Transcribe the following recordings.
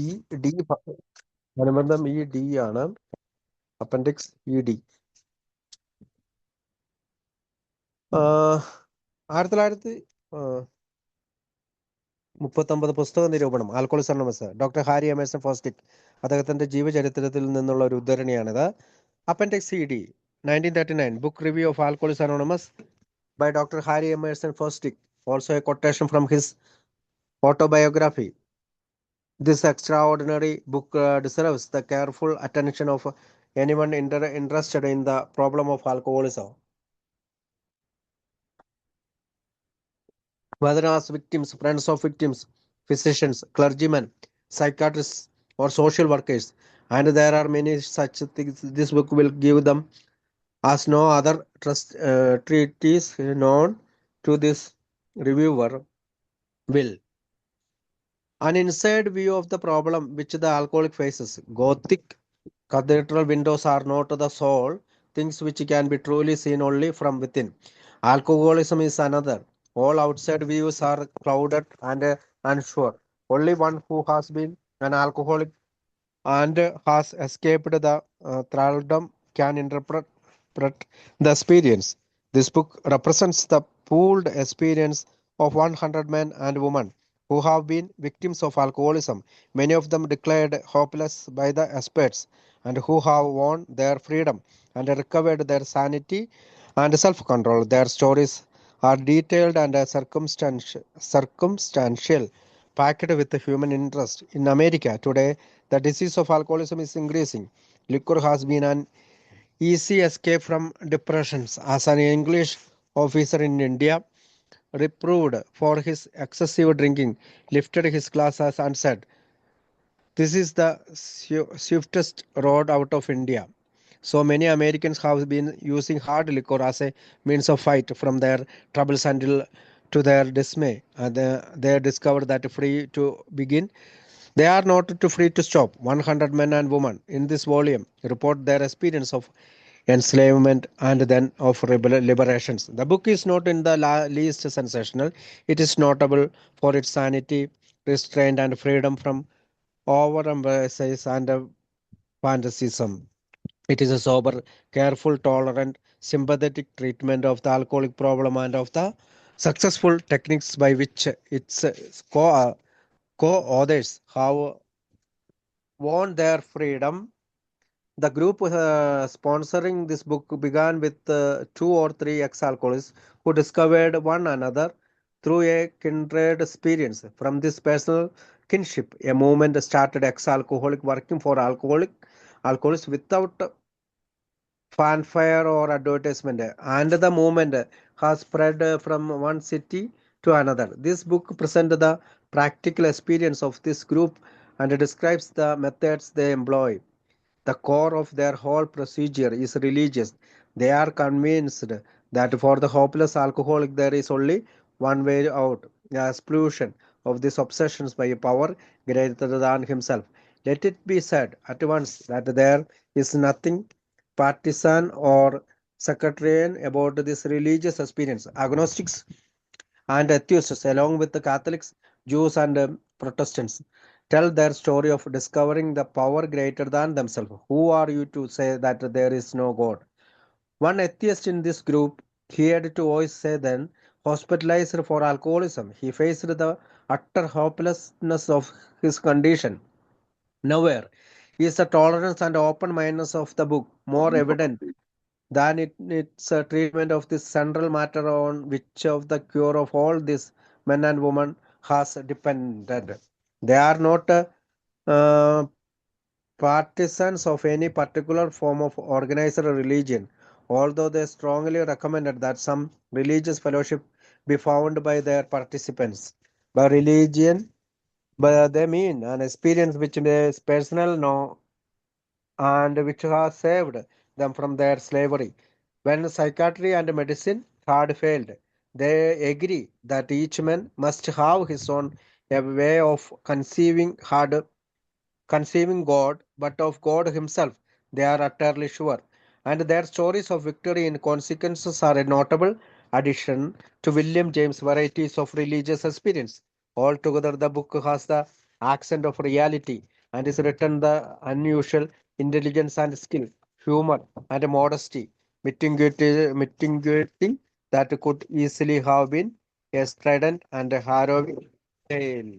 E D അനുബന്ധം E D ആണ്. Appendix E D. 1939 പുസ്തക നിരൂപണം. Alcoholics anonymous. Doctor Harry Emerson Fosdick അദ്ദേഹത്തിന്റെ ജീവചരിത്രത്തിൽ നിന്നുള്ള ഒരു ഉദ്ധരണിയാണിത്. Appendix E D 1939 book review of alcoholics anonymous by Dr. Harry Emerson Fosdick, also a quotation from his autobiography. This extraordinary book deserves the careful attention of anyone interested in the problem of alcoholism. Whether as victims, friends of victims, physicians, clergymen, psychiatrists, or social workers, and there are many such things, this book will give them as no other treatise known to this reviewer will. An inside view of the problem which the alcoholic faces. Gothic cathedral windows are not the soul, things which can be truly seen only from within. Alcoholism is another. All outside views are clouded and unsure. Only one who has been an alcoholic and has escaped the thraldom can interpret the experience. This book represents the pooled experience of 100 men and women who have been victims of alcoholism, many of them declared hopeless by the experts, and who have won their freedom and recovered their sanity and self control. Their stories are detailed and circumstantial, packed with human interest. In America today, the disease of alcoholism is increasing. Liquor has been an easy escape from depressions. As an English officer in India, reproved for his excessive drinking, lifted his glasses and said, "This is the swiftest road out of India." So many Americans have been using hard liquor as a means of fight from their troubles until, to their dismay, they discovered that free to begin, they are not too free to stop. 100 men and women in this volume report their experience of enslavement and then of liberations. The book is not in the least sensational. It is notable for its sanity, restraint, and freedom from overemphasis and fantasism. It is a sober, careful, tolerant, sympathetic treatment of the alcoholic problem and of the successful techniques by which its co-authors have won their freedom. The group sponsoring this book began with two or three ex-alcoholics who discovered one another through a kindred experience. From this personal kinship, a movement started ex-alcoholic working for alcoholics without fanfare or advertisement, and the movement has spread from one city to another. This book presents the practical experience of this group and describes the methods they employ. The core of their whole procedure is religious. They are convinced that for the hopeless alcoholic there is only one way out, the expulsion of these obsessions by a power greater than himself. Let it be said at once that there is nothing partisan or sectarian about this religious experience. Agnostics and atheists, along with the Catholics, Jews, and Protestants, tell their story of discovering the power greater than themselves. Who are you to say that there is no God? One atheist in this group, he had to always say then, hospitalized for alcoholism, he faced the utter hopelessness of his condition. Nowhere is the tolerance and open mindedness of the book more evident than its treatment of this central matter on which of the cure of all these men and women has depended. They are not uh, partisans of any particular form of organized religion, although they strongly recommended that some religious fellowship be found by their participants. By religion, but they mean an experience which is personal, no, and which has saved them from their slavery. When psychiatry and medicine had failed, they agree that each man must have his own a way of conceiving God, but of God Himself they are utterly sure. And their stories of victory in consequences are a notable addition to William James' varieties of religious experience. Altogether, the book has the accent of reality, and is written the unusual intelligence and skill, humor and modesty, mitigating that could easily have been a strident and harrowing tale.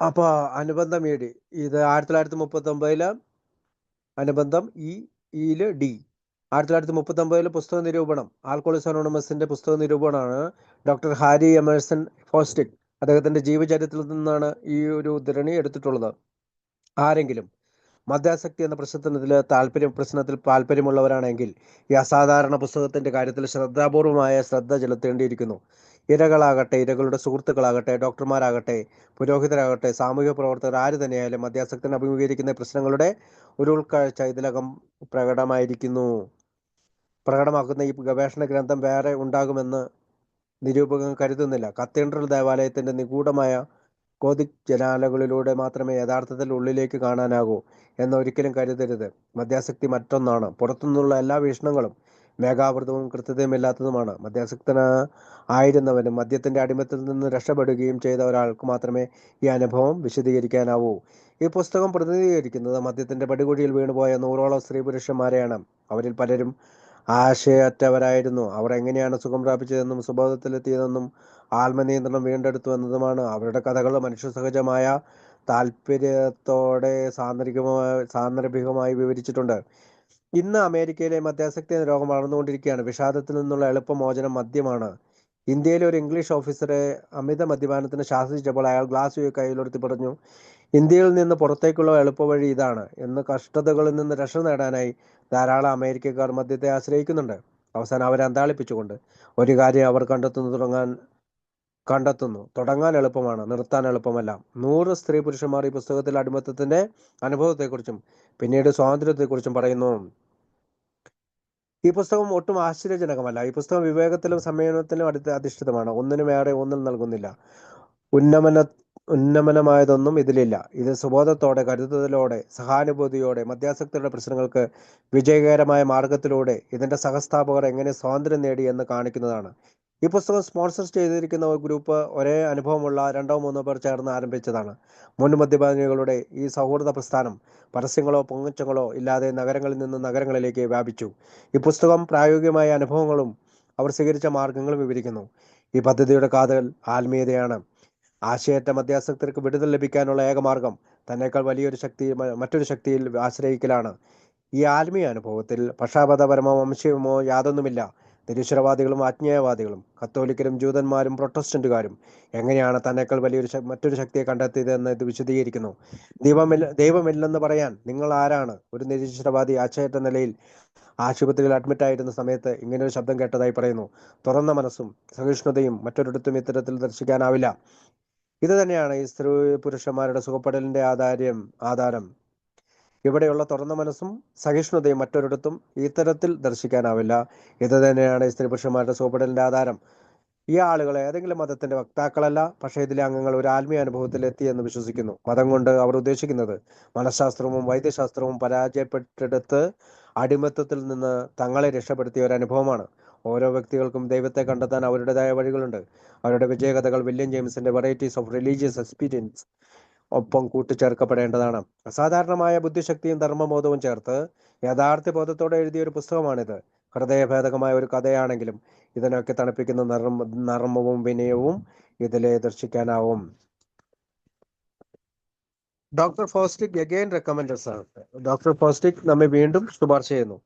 അപ്പൊ അനുബന്ധം E D ഇത് 1939 അനുബന്ധം ഇയില് D. 1939 പുസ്തക നിരൂപണം ആൽക്കോളിക്സ് അനോണിമസിന്റെ പുസ്തക നിരൂപണമാണ് doctor Harry Emerson Fosdick. അദ്ദേഹത്തിന്റെ ജീവചരിത്രത്തിൽ നിന്നാണ് ഈ ഒരു ഉദ്ധരണി എടുത്തിട്ടുള്ളത്. ആരെങ്കിലും മദ്യാസക്തി എന്ന പ്രശ്നത്തിൽ താല്പര്യമുള്ളവരാണെങ്കിൽ ഈ അസാധാരണ പുസ്തകത്തിന്റെ കാര്യത്തിൽ ശ്രദ്ധാപൂർവമായ ശ്രദ്ധ ചെലുത്തേണ്ടിയിരിക്കുന്നു. ഇരകളാകട്ടെ, ഇരകളുടെ സുഹൃത്തുക്കളാകട്ടെ, ഡോക്ടർമാരാകട്ടെ, പുരോഹിതരാകട്ടെ, സാമൂഹിക പ്രവർത്തകർ ആര് തന്നെയായാലും മദ്യാസക്തൻ അഭിമുഖീകരിക്കുന്ന പ്രശ്നങ്ങളുടെ ഒരു ഉൾക്കാഴ്ച ഇതിലകം പ്രകടമാക്കുന്ന ഈ ഗവേഷണ ഗ്രന്ഥം വേറെ ഉണ്ടാകുമെന്ന് നിരൂപകൻ കരുതുന്നില്ല. കത്തീഡ്രൽ ദേവാലയത്തിന്റെ നിഗൂഢമായ ഗോതിക് ജനാലകളിലൂടെ മാത്രമേ യഥാർത്ഥത്തിൽ ഉള്ളിലേക്ക് കാണാനാകൂ എന്നൊരിക്കലും കരുതരുത്. മദ്യാസക്തി മറ്റൊന്നാണ്. പുറത്തുനിന്നുള്ള എല്ലാ വീക്ഷണങ്ങളും മേഘാവൃതവും കൃത്യതയുമില്ലാത്തതുമാണ്. ആയിരുന്നവനും മദ്യത്തിന്റെ അടിമത്തിൽ നിന്ന് രക്ഷപ്പെടുകയും ചെയ്ത ഒരാൾക്ക് മാത്രമേ ഈ അനുഭവം വിശദീകരിക്കാനാവൂ. ഈ പുസ്തകം പ്രതിനിധീകരിക്കുന്നത് മദ്യത്തിന്റെ പടികുഴിയിൽ വീണുപോയ 100ഓളം സ്ത്രീ പുരുഷന്മാരെയാണ്. അവരിൽ പലരും ആശയറ്റവരായിരുന്നു. അവർ എങ്ങനെയാണ് സുഖം പ്രാപിച്ചതെന്നും സുബോധത്തിലെത്തിയതെന്നും ആത്മനിയന്ത്രണം വീണ്ടെടുത്തു എന്നതുമാണ് അവരുടെ കഥകൾ മനുഷ്യസഹജമായ താല്പര്യത്തോടെ സാന്ദർഭികമായി വിവരിച്ചിട്ടുണ്ട്. ഇന്ന് അമേരിക്കയിലെ മദ്യാസക്തി എന്ന രോഗം വളർന്നുകൊണ്ടിരിക്കുകയാണ്. വിഷാദത്തിൽ നിന്നുള്ള എളുപ്പമോചനം മദ്യമാണ്. ഇന്ത്യയിലെ ഒരു ഇംഗ്ലീഷ് ഓഫീസറെ അമിത മദ്യപാനത്തിന് ശാസിച്ചപ്പോൾ അയാൾ ഗ്ലാസ് കയ്യിലെടുത്ത് പറഞ്ഞു, ഇന്ത്യയിൽ നിന്ന് പുറത്തേക്കുള്ള എളുപ്പവഴി ഇതാണ് എന്ന്. കഷ്ടതകളിൽ നിന്ന് രക്ഷ നേടാനായി ധാരാളം അമേരിക്കക്കാർ മദ്യത്തെ ആശ്രയിക്കുന്നുണ്ട്. അവസാനം അവരെ അന്താളിപ്പിച്ചുകൊണ്ട് ഒരു കാര്യം അവർ കണ്ടെത്തുന്നു: തുടങ്ങാൻ എളുപ്പമാണ്, നിർത്താൻ എളുപ്പമല്ല. 100 സ്ത്രീ പുരുഷന്മാർ ഈ പുസ്തകത്തിൽ അടിമത്തത്തിന്റെ അനുഭവത്തെക്കുറിച്ചും പിന്നീട് സ്വാതന്ത്ര്യത്തെക്കുറിച്ചും പറയുന്നു. ഈ പുസ്തകം ഒട്ടും ആശ്ചര്യജനകമല്ല. ഈ പുസ്തകം വിവേകത്തിലും സംയമനത്തിലും അധിഷ്ഠിതമാണ്. ഒന്നിനും ഏറെ ഒന്നും നൽകുന്നില്ല. ഉന്നമനമായതൊന്നും ഇതിലില്ല. ഇത് സുബോധത്തോടെ, കരുതലോടെ, സഹാനുഭൂതിയോടെ മദ്യാസക്തിയുടെ പ്രശ്നങ്ങൾക്ക് വിജയകരമായ മാർഗത്തിലൂടെ ഇതിന്റെ സഹസ്ഥാപകർ എങ്ങനെ സ്വാതന്ത്ര്യം നേടി എന്ന് കാണിക്കുന്നതാണ്. ഈ പുസ്തകം സ്പോൺസർ ചെയ്തിരിക്കുന്ന ഒരു ഗ്രൂപ്പ് ഒരേ അനുഭവമുള്ള 2-3 പേർ ചേർന്ന് ആരംഭിച്ചതാണ്. മുൻ മദ്യപാനികളുടെ ഈ സൗഹൃദ പ്രസ്ഥാനം പരസ്യങ്ങളോ പൊങ്ങച്ചങ്ങളോ ഇല്ലാതെ നഗരങ്ങളിൽ നിന്ന് നഗരങ്ങളിലേക്ക് വ്യാപിച്ചു. ഈ പുസ്തകം പ്രായോഗികമായ അനുഭവങ്ങളും അവർ സ്വീകരിച്ച മാർഗങ്ങളും വിവരിക്കുന്നു. ഈ പദ്ധതിയുടെ കാതൽ ആത്മീയതയാണ്. ആശയറ്റ മദ്യാസക്തർക്ക് വിടുതൽ ലഭിക്കാനുള്ള ഏകമാർഗം തന്നെക്കാൾ മറ്റൊരു ശക്തിയിൽ ആശ്രയിക്കലാണ്. ഈ ആത്മീയ അനുഭവത്തിൽ പക്ഷാപാതപരമോ വംശീയമോ യാതൊന്നുമില്ല. നിരീശ്വരവാദികളും ആജ്ഞേയവാദികളും കത്തോലിക്കരും ജൂതന്മാരും പ്രൊട്ടസ്റ്റന്റുകാരും എങ്ങനെയാണ് തന്നെക്കാൾ മറ്റൊരു ശക്തിയെ കണ്ടെത്തിയത് എന്ന് ഇത് വിശദീകരിക്കുന്നു. ദൈവമില്ലെന്ന് പറയാൻ നിങ്ങൾ ആരാണ്? ഒരു നിരീശ്വരവാദി ആശയറ്റ നിലയിൽ ആശുപത്രിയിൽ അഡ്മിറ്റ് ആയിരുന്ന സമയത്ത് ഇങ്ങനൊരു ശബ്ദം കേട്ടതായി പറയുന്നു. തുറന്ന മനസ്സും സഹിഷ്ണുതയും മറ്റൊരിടത്തും ഇത്തരത്തിൽ ദർശിക്കാനാവില്ല. ഇത് തന്നെയാണ് ഈ സ്ത്രീ പുരുഷന്മാരുടെ സുഖപ്പെടലിന്റെ ആധാരം. ഇവിടെയുള്ള തുറന്ന മനസ്സും സഹിഷ്ണുതയും മറ്റൊരിടത്തും ഇത്തരത്തിൽ ദർശിക്കാനാവില്ല. ഇത് തന്നെയാണ് ഈ സ്ത്രീ പുരുഷന്മാരുടെ സുഖപ്പെടലിന്റെ ആധാരം. ഈ ആളുകൾ ഏതെങ്കിലും മതത്തിന്റെ വക്താക്കളല്ല, പക്ഷേ ഇതിലെ അംഗങ്ങൾ ഒരു ആത്മീയ അനുഭവത്തിൽ എത്തിയെന്ന് വിശ്വസിക്കുന്നു. മതം കൊണ്ട് അവർ ഉദ്ദേശിക്കുന്നത് മനഃശാസ്ത്രവും വൈദ്യശാസ്ത്രവും പരാജയപ്പെട്ടെടുത്ത് അടിമത്തത്തിൽ നിന്ന് തങ്ങളെ രക്ഷപ്പെടുത്തിയ ഒരു അനുഭവമാണ്. ഓരോ വ്യക്തികൾക്കും ദൈവത്തെ കണ്ടെത്താൻ അവരുടേതായ വഴികളുണ്ട്. അവരുടെ വിജയകഥകൾ വില്യം ജെയിംസിന്റെ വെറൈറ്റീസ് ഓഫ് റിലീജിയസ് എക്സ്പീരിയൻസ് ഒപ്പം കൂട്ടിച്ചേർക്കപ്പെടേണ്ടതാണ്. അസാധാരണമായ ബുദ്ധിശക്തിയും ധർമ്മബോധവും ചേർത്ത് യഥാർത്ഥ ബോധത്തോടെ എഴുതിയ ഒരു പുസ്തകമാണിത്. ഹൃദയഭേദകമായ ഒരു കഥയാണെങ്കിലും ഇതിനൊക്കെ തണുപ്പിക്കുന്ന നർമ്മവും വിനയവും ഇതിലെ ദർശിക്കാനാവും. ഡോക്ടർ ഫോസ്റ്റിക് അഗൈൻ റെക്കമെൻഡ്സ് ആണ്. ഡോക്ടർ ഫോസ്റ്റിക് നമ്മെ വീണ്ടും ശുപാർശ ചെയ്യുന്നു.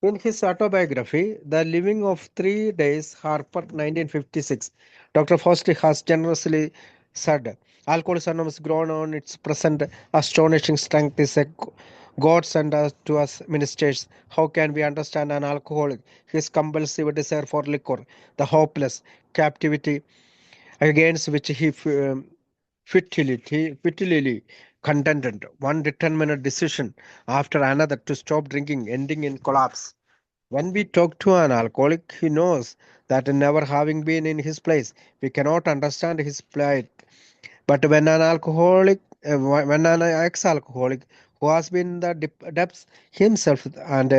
In his autobiography, The Living of 3 Days, Harper, 1956, Dr. Foster has generously said, Alcoholism Anonymous grown on its present astonishing strength is a God sent us to us ministers. How can we understand an alcoholic, his compulsive desire for liquor, the hopeless captivity against which he futilely contended, one determined decision after another to stop drinking, ending in collapse? When we talk to an alcoholic, he knows that never having been in his place, we cannot understand his plight. But when an ex-alcoholic who has been in the depths himself and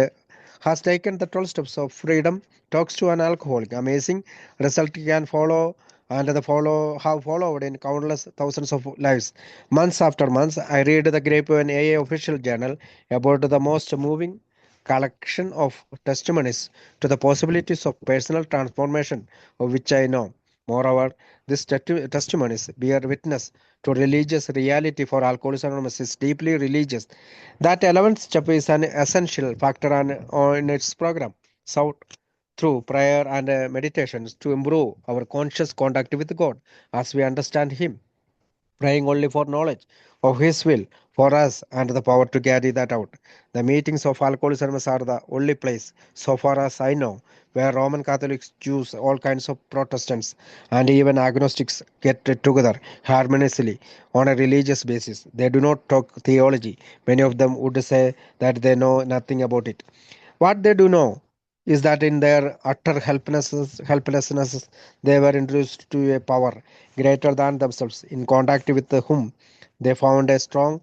has taken the 12 steps of freedom talks to an alcoholic, amazing result can follow and the follow have followed in countless thousands of lives. Months after months, I read the Grapevine AA official journal about the most moving collection of testimonies to the possibilities of personal transformation of which I know. Moreover, these testimonies bear witness to religious reality for Alcoholics Anonymous is deeply religious. That 11th step is an essential factor on its program. So, through prayer and meditations to improve our conscious contact with God as we understand Him, praying only for knowledge of His will for us and the power to carry that out. The meetings of Alcoholics Anonymous are the only place, so far as I know, where Roman Catholics, Jews, all kinds of Protestants, and even agnostics get together harmoniously on a religious basis. They do not talk theology. Many of them would say that they know nothing about it. What they do know is that in their utter helplessness, they were introduced to a power greater than themselves, in contact with whom they found a strong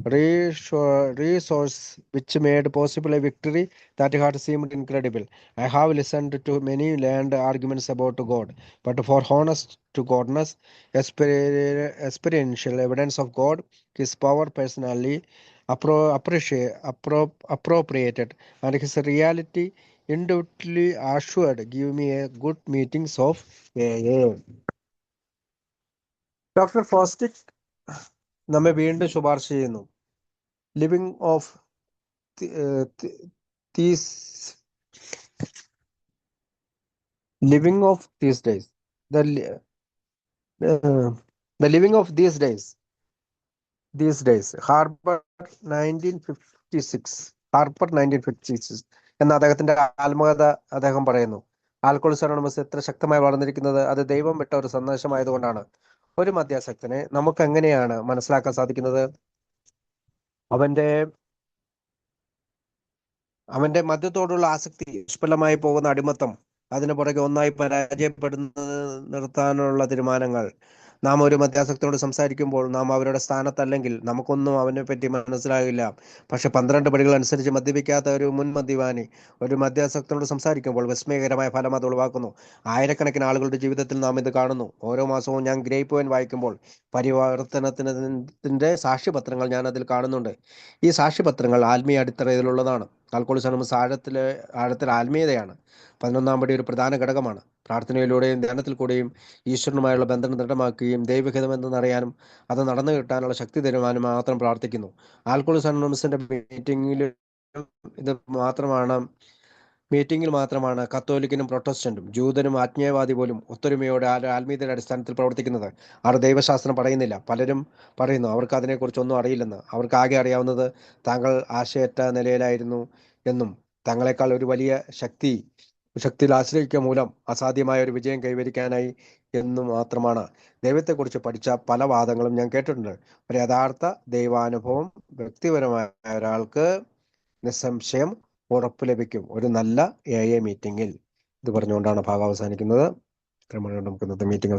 resource which made possible a victory that had seemed incredible. I have listened to many learned arguments about God, but for honest to godness, experiential evidence of God, His power personally appropriated, and His reality indubitably assured, give me a good meetings of AA. Doctor Fosdick നമ്മെ വീണ്ടും ശുപാർശ ചെയ്യുന്നു. Living of these living of these days, the uh, the living of these days, Harper 1956 എന്ന അദ്ദേഹത്തിന്റെ ആത്മകഥ അദ്ദേഹം പറയുന്നു. ആൽക്കോളിക്സ് anonymous എത്ര ശക്തമായി വളർന്നിരിക്കുന്നത് അത് ദൈവം വിട്ട ഒരു സന്ദേശമായതുകൊണ്ടാണ്. ഒരു മദ്യാസക്തനെ നമുക്ക് എങ്ങനെയാണ് മനസ്സിലാക്കാൻ സാധിക്കുന്നത്? അവന്റെ അവന്റെ മദ്യത്തോടുള്ള ആസക്തി, നിഷ്ഫലമായി പോകുന്ന അടിമത്തം, അതിനു പുറകെ ഒന്നായി പരാജയപ്പെടുന്നത് നിർത്താനുള്ള തീരുമാനങ്ങൾ. നാം ഒരു മദ്യാസക്തനോട് സംസാരിക്കുമ്പോൾ നാം അവരുടെ സ്ഥാനത്തല്ലെങ്കിൽ നമുക്കൊന്നും അവനെ പറ്റി മനസ്സിലാകില്ല. പക്ഷെ 12 പടികൾ അനുസരിച്ച് മദ്യപിക്കാത്ത ഒരു മുൻ മദ്യപാനി ഒരു മദ്യാസക്തനോട് സംസാരിക്കുമ്പോൾ വിസ്മയകരമായ ഫലം അത് ഉളവാക്കുന്നു. ആയിരക്കണക്കിന് ആളുകളുടെ ജീവിതത്തിൽ നാം ഇത് കാണുന്നു. ഓരോ മാസവും ഞാൻ ഗ്രേപ്പ് വൈൻ വായിക്കുമ്പോൾ പരിവർത്തനത്തിന്റെ സാക്ഷ്യപത്രങ്ങൾ ഞാൻ അതിൽ കാണുന്നുണ്ട്. ഈ സാക്ഷ്യപത്രങ്ങൾ ആത്മീയ അടിത്തറയിലുള്ളതാണ്. ആൽക്കോളിക്സ് അനോണിമസ് ആഴത്തിൽ ആത്മീയതയാണ്. 11-ാം പടി ഒരു പ്രധാന ഘടകമാണ്. പ്രാർത്ഥനയിലൂടെയും ധ്യാനത്തിൽ കൂടെയും ഈശ്വരനുമായുള്ള ബന്ധം ദൃഢമാക്കുകയും ദൈവഹിതം എന്തെന്നറിയാനും അത് നടന്നു കിട്ടാനുള്ള ശക്തി തരുവാനും മാത്രം പ്രാർത്ഥിക്കുന്നു. ആൽക്കോളിക്സ് അനോണിമസിന്റെ ഇത് മാത്രമാണ് മീറ്റിംഗിൽ മാത്രമാണ് കത്തോലിക്കനും പ്രൊട്ടസ്റ്റന്റും ജൂതനും ആത്മീയവാദി പോലും ഒത്തൊരുമയോടെ ആത്മീയതയുടെ അടിസ്ഥാനത്തിൽ പ്രവർത്തിക്കുന്നത്. അവർ ദൈവശാസ്ത്രം പറയുന്നില്ല. പലരും പറയുന്നു അവർക്ക് അതിനെക്കുറിച്ച് ഒന്നും അറിയില്ലെന്ന്. അവർക്ക് ആകെ അറിയാവുന്നത് താങ്കൾ ആശയറ്റ നിലയിലായിരുന്നു എന്നും തങ്ങളെക്കാൾ ഒരു വലിയ ശക്തിയിൽ ആശ്രയിക്കുക മൂലം അസാധ്യമായ ഒരു വിജയം കൈവരിക്കാനായി എന്നു മാത്രമാണ്. ദൈവത്തെക്കുറിച്ച് പഠിച്ച പല വാദങ്ങളും ഞാൻ കേട്ടിട്ടുണ്ട്. ഒരു യഥാർത്ഥ ദൈവാനുഭവം വ്യക്തിപരമായ ഒരാൾക്ക് നിസ്സംശയം ഉറപ്പ് ലഭിക്കും ഒരു നല്ല AA മീറ്റിംഗിൽ. ഇത് പറഞ്ഞുകൊണ്ടാണ് ഭാഗം അവസാനിക്കുന്നത്. നമുക്ക് ഇന്നത്തെ മീറ്റിംഗ്